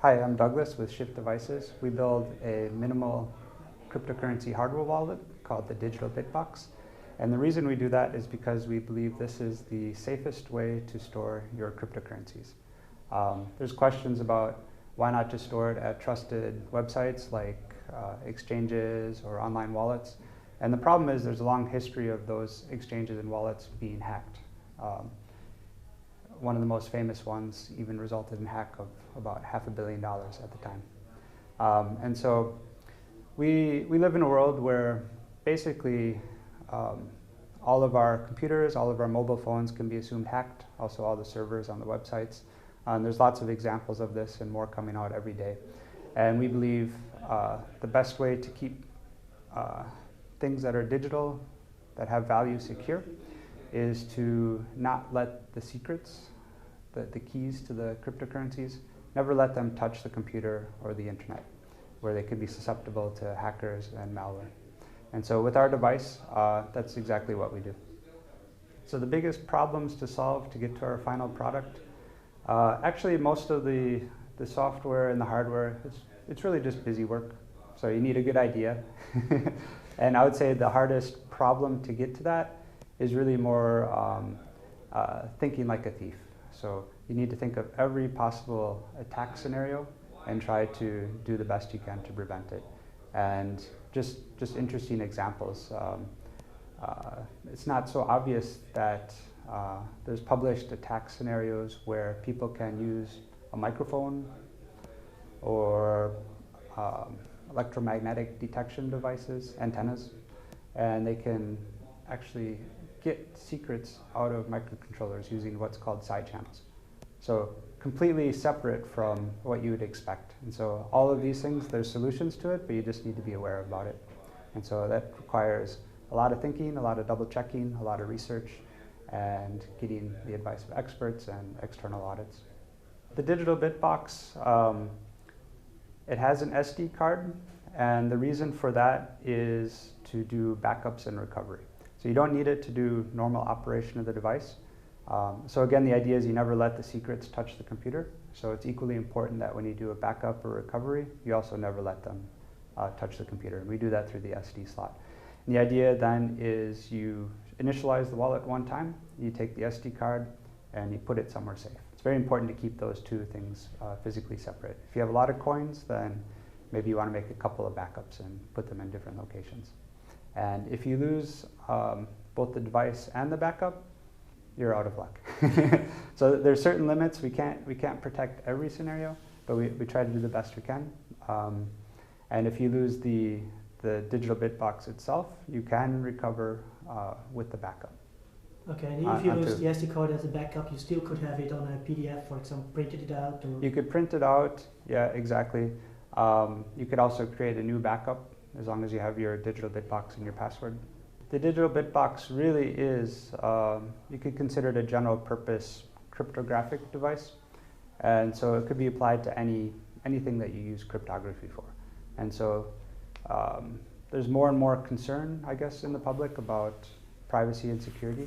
Hi, I'm Douglas with Shiftdevices. We build a minimal cryptocurrency hardware wallet called the Digital Bitbox. And the reason we do that is because we believe this is the safest way to store your cryptocurrencies. There's questions about why not just store it at trusted websites like exchanges or online wallets. And the problem is there's a long history of those exchanges and wallets being hacked. One of the most famous ones even resulted in a hack of about $500 million at the time. And so we live in a world where basically all of our computers, all of our mobile phones can be assumed hacked, also all the servers on the websites. And there's lots of examples of this and more coming out every day. And we believe the best way to keep things that are digital, that have value secure, is to not let the secrets, the keys to the cryptocurrencies, never let them touch the computer or the internet, where they could be susceptible to hackers and malware. And so with our device, that's exactly what we do. So the biggest problems to solve to get to our final product, actually most of the software and the hardware, it's really just busy work. So you need a good idea. And I would say the hardest problem to get to that is really more thinking like a thief. So you need to think of every possible attack scenario and try to do the best you can to prevent it. And just interesting examples. It's not so obvious that there's published attack scenarios where people can use a microphone or electromagnetic detection devices, antennas, and they can actually get secrets out of microcontrollers using what's called side channels. So completely separate from what you would expect. And so all of these things, there's solutions to it, but you just need to be aware about it. And so that requires a lot of thinking, a lot of double checking, a lot of research, and getting the advice of experts and external audits. The Digital Bitbox, it has an SD card, and the reason for that is to do backups and recovery. So you don't need it to do normal operation of the device. So again, the idea is you never let the secrets touch the computer. So it's equally important that when you do a backup or recovery, you also never let them touch the computer. And we do that through the SD slot. And the idea then is you initialize the wallet one time, you take the SD card, and you put it somewhere safe. It's very important to keep those two things physically separate. If you have a lot of coins, then maybe you want to make a couple of backups and put them in different locations. And if you lose both the device and the backup, you're out of luck. So there's certain limits. We can't protect every scenario, but we try to do the best we can. And if you lose the Digital Bitbox itself, you can recover with the backup. Okay, and if you lose the SD card as a backup, you still could have it on a PDF, for example, printed it out? Or You could print it out, yeah, exactly. You could also create a new backup as long as you have your Digital Bitbox and your password. The Digital Bitbox really is, you could consider it a general purpose cryptographic device. And so it could be applied to anything that you use cryptography for. And so there's more and more concern, I guess, in the public about privacy and security.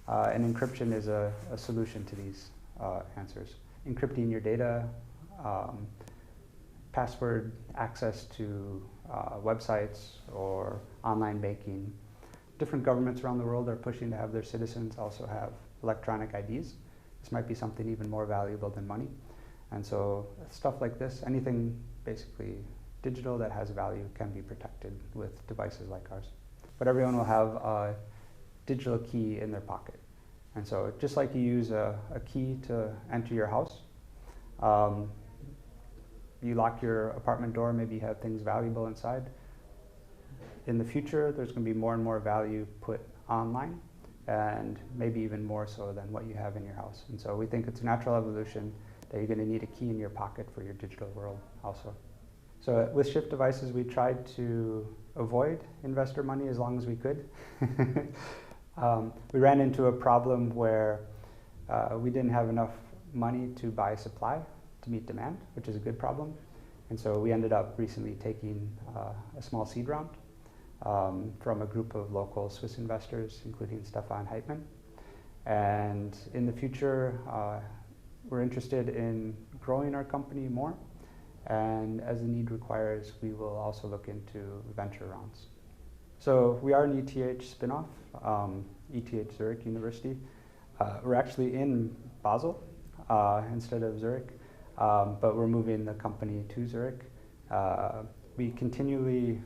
And encryption is a solution to these answers. Encrypting your data, password access to websites or online banking. Different governments around the world are pushing to have their citizens also have electronic IDs. This might be something even more valuable than money. And so stuff like this, anything basically digital that has value can be protected with devices like ours. But everyone will have a digital key in their pocket. And so just like you use a key to enter your house, you lock your apartment door, maybe you have things valuable inside. In the future, there's going to be more and more value put online, and maybe even more so than what you have in your house. And so we think it's a natural evolution that you're going to need a key in your pocket for your digital world also. So with Shiftdevices, we tried to avoid investor money as long as we could. We ran into a problem where we didn't have enough money to buy supply to meet demand, which is a good problem. And so we ended up recently taking a small seed round from a group of local Swiss investors, including Stefan Heitmann. And in the future, we're interested in growing our company more And as the need requires, we will also look into venture rounds. So we are an ETH spinoff, ETH Zurich University. We're actually in Basel instead of Zurich, but we're moving the company to Zurich. We continually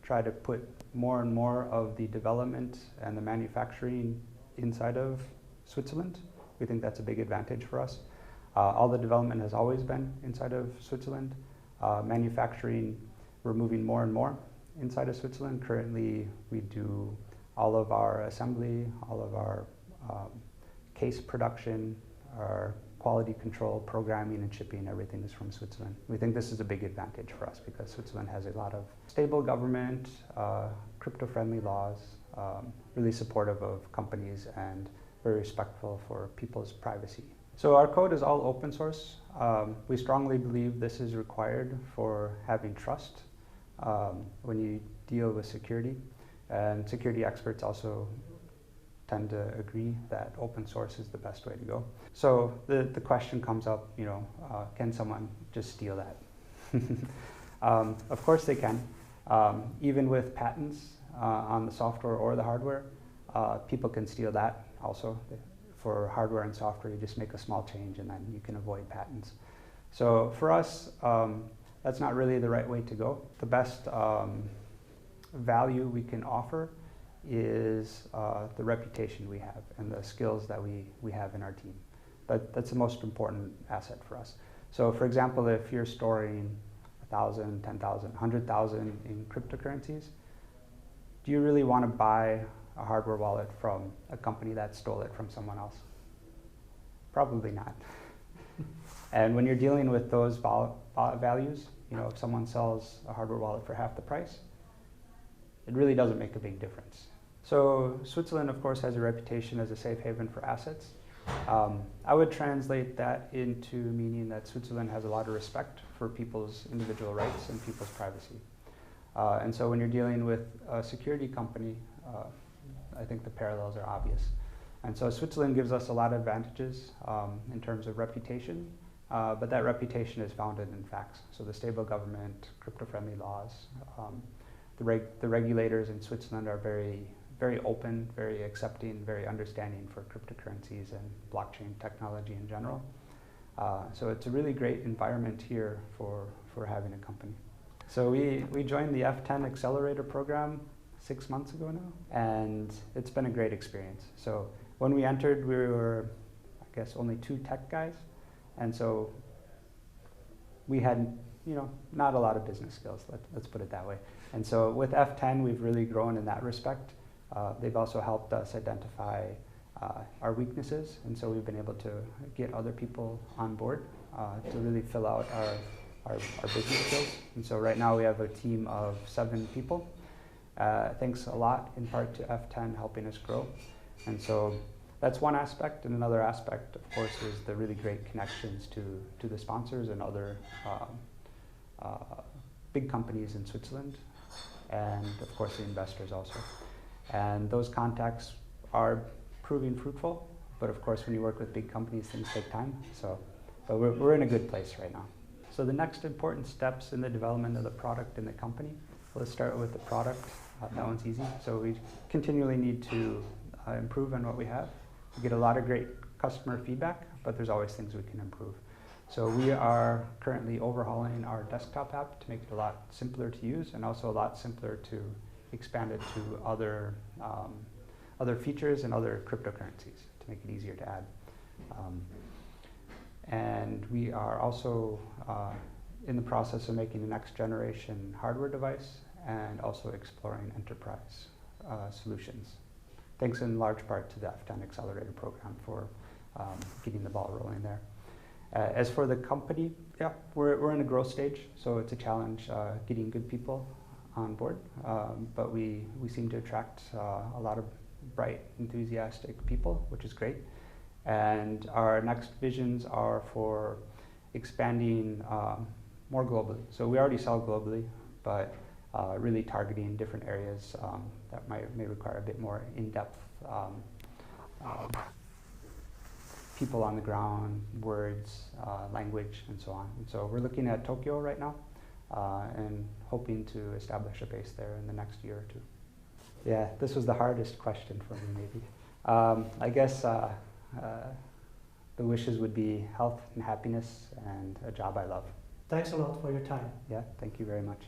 try to put more and more of the development and the manufacturing inside of Switzerland. We think that's a big advantage for us. All the development has always been inside of Switzerland. Manufacturing, we're moving more and more inside of Switzerland. Currently, we do all of our assembly, all of our case production, our quality control, programming and shipping, everything is from Switzerland. We think this is a big advantage for us because Switzerland has a lot of stable government, crypto-friendly laws, really supportive of companies and very respectful for people's privacy. So our code is all open source. We strongly believe this is required for having trust when you deal with security. And security experts also tend to agree that open source is the best way to go. So the question comes up, can someone just steal that? Of course they can. Even with patents on the software or the hardware, people can steal that also. For hardware and software, you just make a small change and then you can avoid patents. So for us, that's not really the right way to go. The best value we can offer is the reputation we have and the skills that we have in our team. That's the most important asset for us. So for example, if you're storing 1,000, 10,000, 100,000 in cryptocurrencies, do you really want to buy a hardware wallet from a company that stole it from someone else? Probably not. And when you're dealing with those values, if someone sells a hardware wallet for half the price, it really doesn't make a big difference. So Switzerland, of course, has a reputation as a safe haven for assets. I would translate that into meaning that Switzerland has a lot of respect for people's individual rights and people's privacy. And so when you're dealing with a security company, I think the parallels are obvious. And so Switzerland gives us a lot of advantages in terms of reputation, but that reputation is founded in facts. So the stable government, crypto-friendly laws, the regulators in Switzerland are very, very open, very accepting, very understanding for cryptocurrencies and blockchain technology in general. So it's a really great environment here for having a company. So we joined the F10 Accelerator program 6 months ago now, and it's been a great experience. So when we entered, we were, I guess, only 2 tech guys, and so we had, not a lot of business skills, let's put it that way. And so with F10, we've really grown in that respect. They've also helped us identify our weaknesses, and so we've been able to get other people on board to really fill out our business skills. And so right now we have a team of 7 people. Thanks a lot in part to F10 helping us grow. And so that's one aspect, and another aspect, of course, is the really great connections to the sponsors and other big companies in Switzerland, and of course the investors also. And those contacts are proving fruitful, but of course when you work with big companies, things take time. But we're in a good place right now. So the next important steps in the development of the product in the company, let's start with the product. That one's easy. So we continually need to improve on what we have. We get a lot of great customer feedback, but there's always things we can improve. So we are currently overhauling our desktop app to make it a lot simpler to use and also a lot simpler to expand it to other features and other cryptocurrencies to make it easier to add. And we are also in the process of making the next generation hardware device and also exploring enterprise solutions. Thanks in large part to the F10 Accelerator program for getting the ball rolling there. As for the company, yeah, we're in a growth stage, so it's a challenge getting good people on board, but we seem to attract a lot of bright, enthusiastic people, which is great. And our next visions are for expanding more globally. So we already sell globally, but really targeting different areas that may require a bit more in-depth people on the ground, words, language, and so on. And so we're looking at Tokyo right now and hoping to establish a base there in the next year or two. Yeah, this was the hardest question for me, maybe. I guess the wishes would be health and happiness and a job I love. Thanks a lot for your time. Yeah, thank you very much.